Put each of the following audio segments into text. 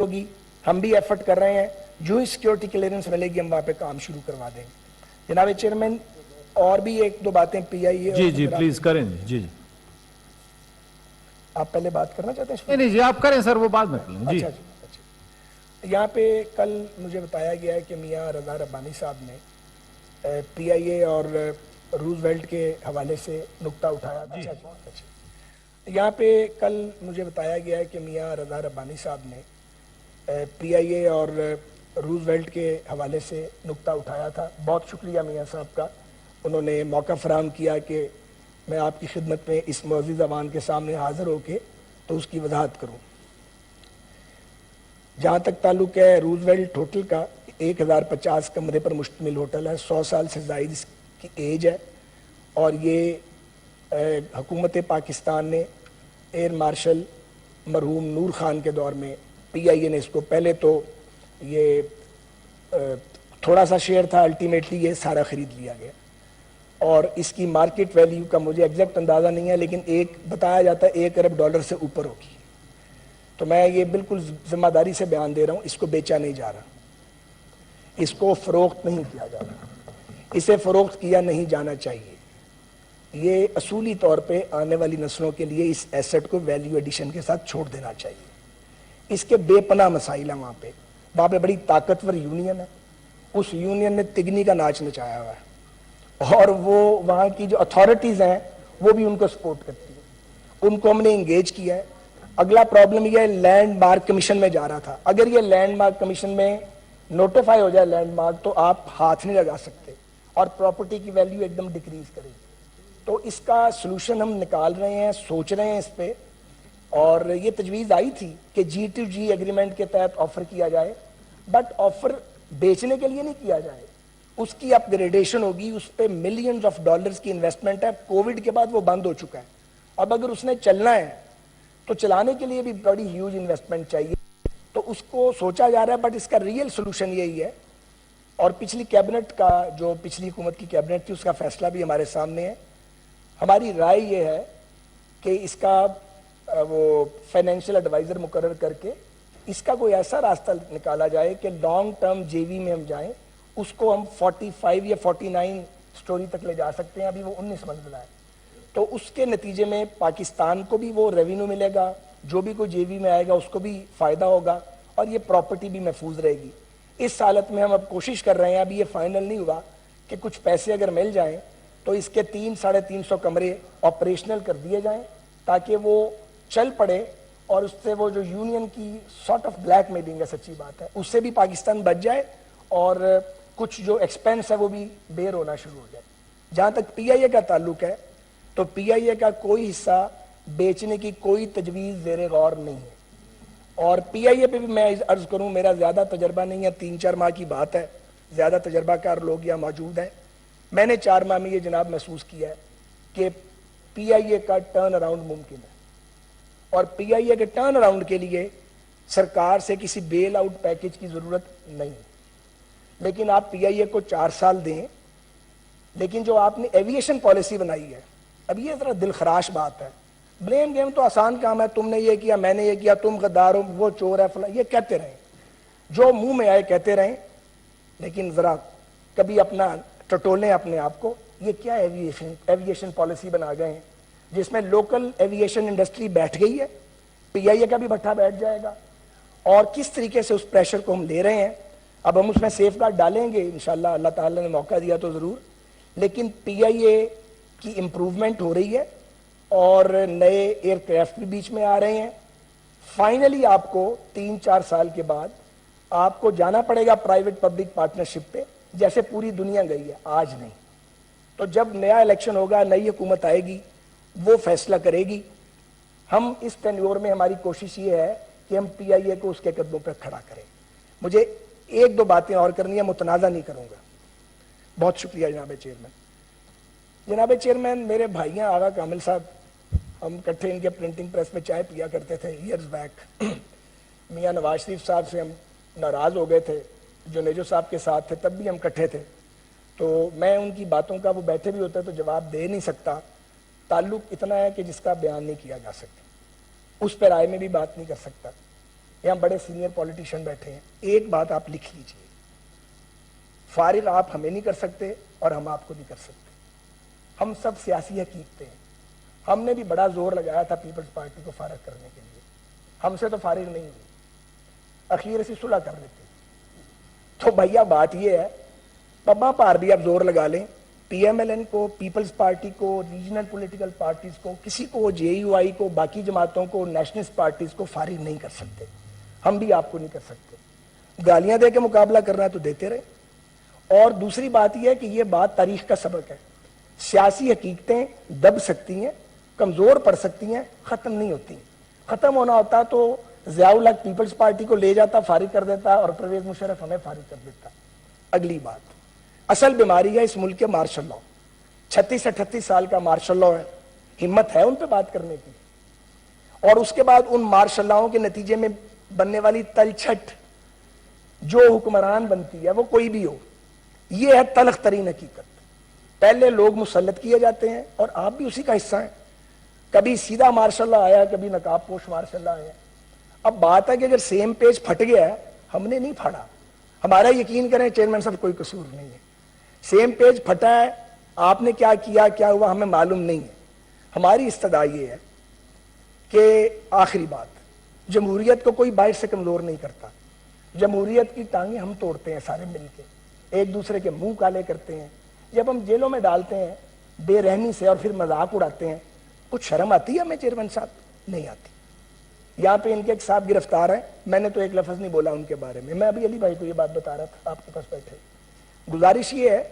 ہوگی، ہم بھی ایفرٹ کر رہے ہیں، جو ہی سیکیورٹی کلیئرنس ملے گی ہم وہاں پہ کام شروع کروا دیں گے۔ جناب چیئرمین، اور بھی ایک دو باتیں پی آئی اے جی پلیز کریں جی آپ پہلے بات کرنا چاہتے ہیں؟ نہیں جی آپ کریں سر، وہ بعد میں کریں جی۔ اچھا، یہاں پہ کل مجھے بتایا گیا ہے کہ میاں رضا ربانی صاحب نے پی آئی اے اور روز ویلٹ کے حوالے سے نکتہ اٹھایا تھا۔ یہاں پہ کل مجھے بتایا گیا ہے کہ میاں رضا ربانی صاحب نے پی آئی اے اور روز ویلٹ کے حوالے سے نکتہ اٹھایا تھا۔ بہت شکریہ میاں صاحب کا، انہوں نے موقع فراہم کیا کہ میں آپ کی خدمت میں اس معزز ایوان کے سامنے حاضر ہو کے تو اس کی وضاحت کروں۔ جہاں تک تعلق ہے روز ویلٹ ہوٹل کا، 1050 کمرے پر مشتمل ہوٹل ہے، 100 سال سے زائد اس کی ایج ہے، اور یہ حکومت پاکستان نے ایئر مارشل مرحوم نور خان کے دور میں پی آئی اے نے اس کو، پہلے تو یہ تھوڑا سا شیئر تھا، الٹیمیٹلی یہ سارا خرید لیا گیا، اور اس کی مارکیٹ ویلیو کا مجھے ایگزیکٹ اندازہ نہیں ہے، لیکن ایک بتایا جاتا ہے $1 ارب سے اوپر ہوگی۔ تو میں یہ بالکل ذمہ داری سے بیان دے رہا ہوں، اس کو بیچا نہیں جا رہا، اس کو فروخت نہیں کیا جا رہا، اسے فروخت کیا نہیں جانا چاہیے۔ یہ اصولی طور پہ آنے والی نسلوں کے لیے اس ایسٹ کو ویلیو ایڈیشن کے ساتھ چھوڑ دینا چاہیے۔ اس کے بے پناہ مسائل ہیں وہاں پہ بڑی طاقتور یونین ہے، اس یونین نے تگنی کا ناچ نچایا ہوا ہے، اور وہ وہاں کی جو اتھارٹیز ہیں وہ بھی ان کو سپورٹ کرتی ہیں، ان کو ہم نے انگیج کیا ہے۔ اگلا پرابلم یہ لینڈ مارک کمیشن میں جا رہا تھا، اگر یہ لینڈ مارک کمیشن میں نوٹیفائی ہو جائے لینڈ مارک تو آپ ہاتھ نہیں لگا سکتے، اور پراپرٹی کی ویلیو ایک دم ڈیکریز کرے گی۔ تو اس کا سلوشن ہم نکال رہے ہیں، سوچ رہے ہیں اس پہ، اور یہ تجویز آئی تھی کہ G2G ایگریمنٹ کے تحت آفر کیا جائے، بٹ آفر بیچنے کے لیے نہیں کیا جائے، اس کی اپ گریڈیشن ہوگی، اس پہ ملینز آف ڈالرز کی انویسٹمنٹ ہے، کووڈ کے بعد وہ بند ہو چکا ہے، اب اگر اس نے چلنا ہے تو چلانے کے لیے بھی بڑی ہیوج انویسٹمنٹ چاہیے، تو اس کو سوچا جا رہا ہے، بٹ اس کا ریئل سلوشن یہی ہے۔ اور پچھلی کیبنٹ کا، جو پچھلی حکومت کی کیبنٹ تھی، اس کا فیصلہ بھی ہمارے سامنے ہے۔ ہماری رائے یہ ہے کہ اس کا وہ فائنینشیل ایڈوائزر مقرر کر کے اس کا کوئی ایسا راستہ نکالا جائے کہ لانگ ٹرم جے وی میں ہم جائیں، اس کو ہم 45 یا 49 سٹوری تک لے جا سکتے ہیں، ابھی وہ 19 منزلہ ہے، تو اس کے نتیجے میں پاکستان کو بھی وہ ریونیو ملے گا، جو بھی کوئی جے وی میں آئے گا اس کو بھی فائدہ ہوگا، اور یہ پراپرٹی بھی محفوظ رہے گی۔ اس حالت میں ہم اب کوشش کر رہے ہیں، ابھی یہ فائنل نہیں ہوا، کہ کچھ پیسے اگر مل جائیں تو اس کے 300-350 کمرے آپریشنل کر دیے جائیں، تاکہ وہ چل پڑے، اور اس سے وہ جو یونین کی سارٹ آف بلیک میلنگ ہے، سچی بات ہے، اس سے بھی پاکستان بچ جائے، اور کچھ جو ایکسپینس ہے وہ بھی بیر ہونا شروع ہو جائے۔ جہاں تک پی آئی اے کا تعلق ہے، تو پی آئی اے کا کوئی حصہ بیچنے کی کوئی تجویز زیر غور نہیں ہے، اور پی آئی اے پہ بھی میں عرض کروں، میرا زیادہ تجربہ نہیں ہے، 3-4 ماہ کی بات ہے، زیادہ تجربہ کار لوگ یہاں موجود ہیں، میں نے 4 ماہ میں یہ جناب محسوس کیا ہے کہ پی آئی اے کا ٹرن اراؤنڈ ممکن ہے، اور پی آئی اے کے ٹرن اراؤنڈ کے لیے سرکار سے کسی بیل آؤٹ پیکج کی ضرورت نہیں، لیکن آپ پی آئی اے کو 4 سال دیں، لیکن جو آپ نے ایویشن پالیسی بنائی ہے، اب یہ ذرا دل خراش بات ہے، بلیم گیم تو آسان کام ہے، تم نے یہ کیا، میں نے یہ کیا، تم غدار ہو، وہ چور ہے، فلاں، یہ کہتے رہیں، جو منہ میں آئے کہتے رہیں، لیکن ذرا کبھی اپنا ٹٹولیں اپنے آپ کو۔ یہ کیا ایویشن پالیسی بنا گئے ہیں جس میں لوکل ایویشن انڈسٹری بیٹھ گئی ہے، پی آئی اے کا بھی بٹھا بیٹھ جائے گا، اور کس طریقے سے اس پریشر کو ہم لے رہے ہیں۔ اب ہم اس میں سیف گارڈ ڈالیں گے انشاءاللہ، اللہ تعالیٰ نے موقع دیا تو ضرور، لیکن پی آئی اے کی امپروومنٹ ہو رہی ہے، اور نئے ایئر کرافٹ بھی بیچ میں آ رہے ہیں۔ فائنلی آپ کو 3-4 سال کے بعد آپ کو جانا پڑے گا پرائیویٹ پبلک پارٹنرشپ پہ، جیسے پوری دنیا گئی ہے، آج نہیں۔ تو جب نیا الیکشن ہوگا، نئی حکومت آئے گی، وہ فیصلہ کرے گی۔ ہم اس ٹینیور میں ہماری کوشش یہ ہے کہ ہم پی آئی اے کو اس کے قدموں پہ کھڑا کریں۔ مجھے 1-2 باتیں اور کرنی ہے، متنازع نہیں کروں گا۔ بہت شکریہ جناب چیئرمین۔ جناب چیئرمین، میرے بھائی ہیں آغا کامل صاحب، ہم کٹھے ان کے پرنٹنگ پریس میں چائے پیا کرتے تھے ایئرز بیک۔ میاں نواز شریف صاحب سے ہم ناراض ہو گئے تھے، جو نیجو صاحب کے ساتھ تھے تب بھی ہم کٹھے تھے، تو میں ان کی باتوں کا، وہ بیٹھے بھی ہوتے تو جواب دے نہیں سکتا، تعلق اتنا ہے کہ جس کا بیان نہیں کیا جا سکتا، اس پر رائے میں بھی بات نہیں کر سکتا۔ یہاں بڑے سینئر پولیٹیشین بیٹھے ہیں, ایک بات آپ لکھ لیجئے, فارغ آپ ہمیں نہیں کر سکتے اور ہم آپ کو نہیں کر سکتے. ہم سب سیاسی حقیقتیں ہیں. ہم نے بھی بڑا زور لگایا تھا پیپلز پارٹی کو فارغ کرنے کے لیے, ہم سے تو فارغ نہیں ہوئی, اخیر سے صلح کر لیتے. تو بھیا بات یہ ہے, پبا پار بھی آپ زور لگا لیں, پی ایم ایل این کو, پیپلز پارٹی کو, ریجنل پولیٹیکل پارٹیز کو, کسی کو, جے یو آئی کو, باقی جماعتوں کو, نیشنلسٹ پارٹیز کو فارغ نہیں کر سکتے. ہم بھی آپ کو نہیں کر سکتے. گالیاں دے کے مقابلہ کرنا ہے تو دیتے رہے. اور دوسری بات یہ ہے کہ یہ بات تاریخ کا سبق ہے, سیاسی حقیقتیں دب سکتی ہیں, کمزور پڑ سکتی ہیں, ختم نہیں ہوتی. ختم ہونا ہوتا تو ضیاء الحق پیپلز پارٹی کو لے جاتا, فارغ کر دیتا, اور پرویز مشرف ہمیں فارغ کر دیتا. اگلی بات, اصل بیماری ہے اس ملک کے مارشل لاء. 36-38 سال کا مارشل لاء ہے, ہمت ہے ان پہ بات کرنے کی؟ اور اس کے بعد ان مارشل لاؤں کے نتیجے میں بننے والی تلچھٹ جو حکمران بنتی ہے وہ کوئی بھی ہو, یہ ہے تلخ ترین حقیقت. پہلے لوگ مسلط کیے جاتے ہیں اور آپ بھی اسی کا حصہ ہیں. کبھی سیدھا مارشل لاء آیا, کبھی نقاب پوش مارشل لاء آیا. اب بات ہے کہ اگر سیم پیج پھٹ گیا ہے, ہم نے نہیں پھاڑا, ہمارا یقین کریں چیئرمین صاحب کوئی قصور نہیں ہے. سیم پیج پھٹا ہے, آپ نے کیا کیا, کیا ہوا, ہمیں معلوم نہیں ہے. ہماری استدعا یہ ہے کہ آخری بات, جمہوریت کو کوئی باہر سے کمزور نہیں کرتا. جمہوریت کی ٹانگیں ہم توڑتے ہیں سارے مل کے, ایک دوسرے کے منہ کالے کرتے ہیں. جب ہم جیلوں میں ڈالتے ہیں بے رحمی سے اور پھر مذاق اڑاتے ہیں, کچھ شرم آتی ہے ہمیں چیئرمین صاحب؟ نہیں آتی. یہاں پہ ان کے ایک صاحب گرفتار ہیں, میں نے تو ایک لفظ نہیں بولا ان کے بارے میں, میں ابھی علی بھائی کو یہ بات بتا رہا تھا آپ کے پاس بیٹھے. گزارش یہ ہے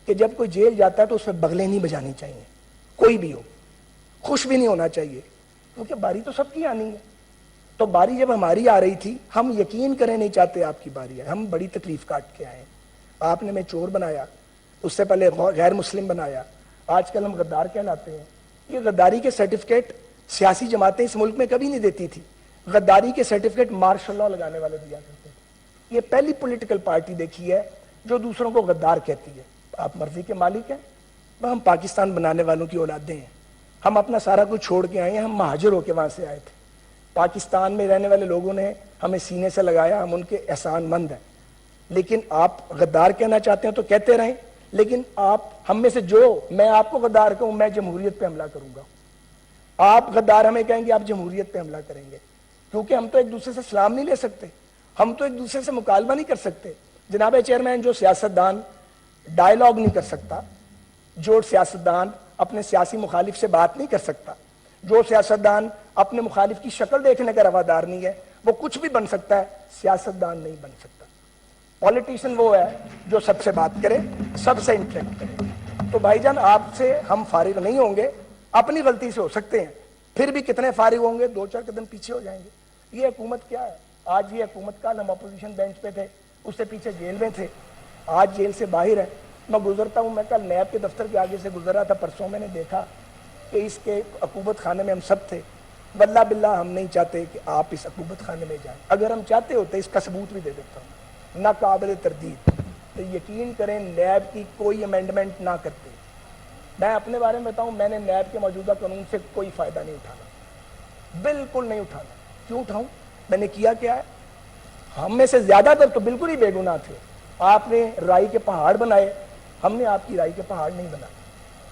کہ جب کوئی جیل جاتا ہے تو اس میں بغلیں نہیں بجانی چاہیے, کوئی بھی ہو, خوش بھی نہیں ہونا چاہیے, کیونکہ باری تو سب کی آنی ہے. تو باری جب ہماری آ رہی تھی, ہم یقین کریں نہیں چاہتے آپ کی باری ہے, ہم بڑی تکلیف کاٹ کے آئے ہیں. آپ نے ہمیں چور بنایا, اس سے پہلے غیر مسلم بنایا, آج کل ہم غدار کہلاتے ہیں. یہ غداری کے سرٹیفکیٹ سیاسی جماعتیں اس ملک میں کبھی نہیں دیتی تھی. غداری کے سرٹیفکیٹ مارشل لاء لگانے والے دیا کرتے تھے. یہ پہلی پولیٹیکل پارٹی دیکھی ہے جو دوسروں کو غدار کہتی ہے. آپ مرضی کے مالک ہیں, ہم پاکستان بنانے والوں کی اولادیں ہیں. ہم اپنا سارا کچھ چھوڑ کے آئے ہیں, ہم مہاجر ہو کے وہاں سے آئے تھے. پاکستان میں رہنے والے لوگوں نے ہمیں سینے سے لگایا, ہم ان کے احسان مند ہیں. لیکن آپ غدار کہنا چاہتے ہیں تو کہتے رہیں, لیکن آپ ہم میں سے جو, میں آپ کو غدار کہوں, میں جمہوریت پہ حملہ کروں گا. آپ غدار ہمیں کہیں گے, آپ جمہوریت پہ حملہ کریں گے, کیونکہ ہم تو ایک دوسرے سے سلام نہیں لے سکتے, ہم تو ایک دوسرے سے مکالمہ نہیں کر سکتے. جناب چیئرمین, جو سیاستدان ڈائیلاگ نہیں کر سکتا, جو سیاستدان اپنے سیاسی مخالف سے بات نہیں کر سکتا, جو سیاستدان اپنے مخالف کی شکل دیکھنے کا روادار نہیں ہے, وہ کچھ بھی بن سکتا ہے, سیاستدان نہیں بن سکتا. پولیٹیشین وہ ہے جو سب سے بات کرے, سب سے انٹریکٹ کرے. تو بھائی جان, آپ سے ہم فارغ نہیں ہوں گے, اپنی غلطی سے ہو سکتے ہیں, پھر بھی کتنے فارغ ہوں گے, 2-4 قدم پیچھے ہو جائیں گے. یہ حکومت کیا ہے آج؟ یہ حکومت کا ہم اپوزیشن بینچ پہ تھے, اس سے پیچھے جیل میں تھے, آج جیل سے باہر ہے. میں گزرتا ہوں, میں کل نیب کے دفتر کے آگے سے گزر رہا تھا پرسوں, میں نے دیکھا کہ اس کے عقوبت خانے میں ہم سب تھے. واللہ باللہ ہم نہیں چاہتے کہ آپ اس عقوبت خانے میں جائیں. اگر ہم چاہتے ہوتے اس کا ثبوت بھی دے دیتا ہوں, نہ قابل تردید. تو یقین کریں نیب کی کوئی امینڈمنٹ نہ کرتے. میں اپنے بارے میں بتاؤں, میں نے نیب کے موجودہ قانون سے کوئی فائدہ نہیں اٹھانا, بالکل نہیں اٹھانا. کیوں اٹھاؤں؟ میں نے کیا کیا ہے؟ ہم میں سے زیادہ تر تو بالکل ہی بے گناہ تھے. آپ نے رائی کے پہاڑ بنائے, ہم نے آپ کی رائی کے پہاڑ نہیں بنائے.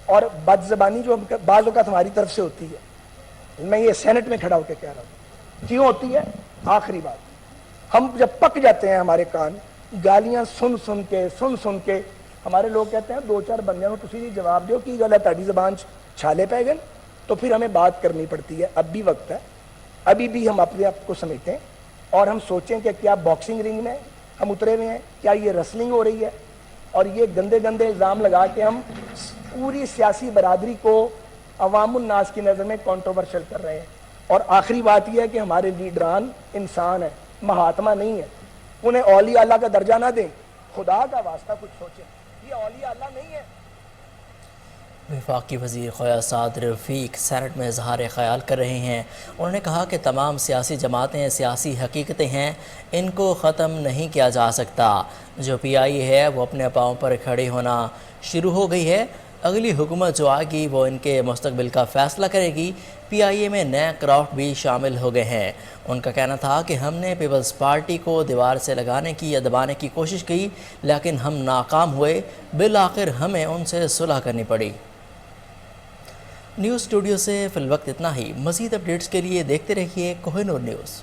اور بد زبانی جو بعض اوقات ہماری طرف سے ہوتی ہے, میں یہ سینٹ میں کھڑا ہو کے کہہ رہا ہوں, کیوں ہوتی ہے؟ آخری بات, ہم جب پک جاتے ہیں ہمارے کان, گالیاں سن سن کے ہمارے لوگ کہتے ہیں 2-4 بندیاں نوں تسی جواب دیو کی گل ہے, تہاڈی زبان چھالے پے گئے. تو پھر ہمیں بات کرنی پڑتی ہے. اب بھی وقت ہے, ابھی بھی ہم اپنے آپ کو سمیٹیں اور ہم سوچیں کہ کیا باکسنگ رنگ میں ہم اترے ہوئے ہیں, کیا یہ ریسلنگ ہو رہی ہے, اور یہ گندے گندے الزام لگا کے ہم پوری سیاسی برادری کو عوام الناس کی نظر میں کنٹروورشل کر رہے ہیں. اور آخری بات یہ ہے کہ ہمارے لیڈران انسان ہیں, مہاتما نہیں ہے. انہیں اولیاء اللہ کا درجہ نہ دیں, خدا کا واسطہ کچھ سوچیں, یہ اولیاء اللہ نہیں ہے. وفاقی وزیر خواجہ سعد رفیق سینٹ میں اظہار خیال کر رہے ہیں. انہوں نے کہا کہ تمام سیاسی جماعتیں سیاسی حقیقتیں ہیں, ان کو ختم نہیں کیا جا سکتا. جو پی آئی ہے وہ اپنے پاؤں پر کھڑی ہونا شروع ہو گئی ہے. اگلی حکومت جو آئے گی وہ ان کے مستقبل کا فیصلہ کرے گی۔ پی آئی اے میں نئے کرافٹ بھی شامل ہو گئے ہیں۔ ان کا کہنا تھا کہ ہم نے پیپلز پارٹی کو دیوار سے لگانے کی یا دبانے کی کوشش کی لیکن ہم ناکام ہوئے، بالآخر ہمیں ان سے صلح کرنی پڑی۔ نیوز اسٹوڈیو سے فی الوقت اتنا ہی۔ مزید اپڈیٹس کے لیے دیکھتے رہیے کوہ نور نیوز۔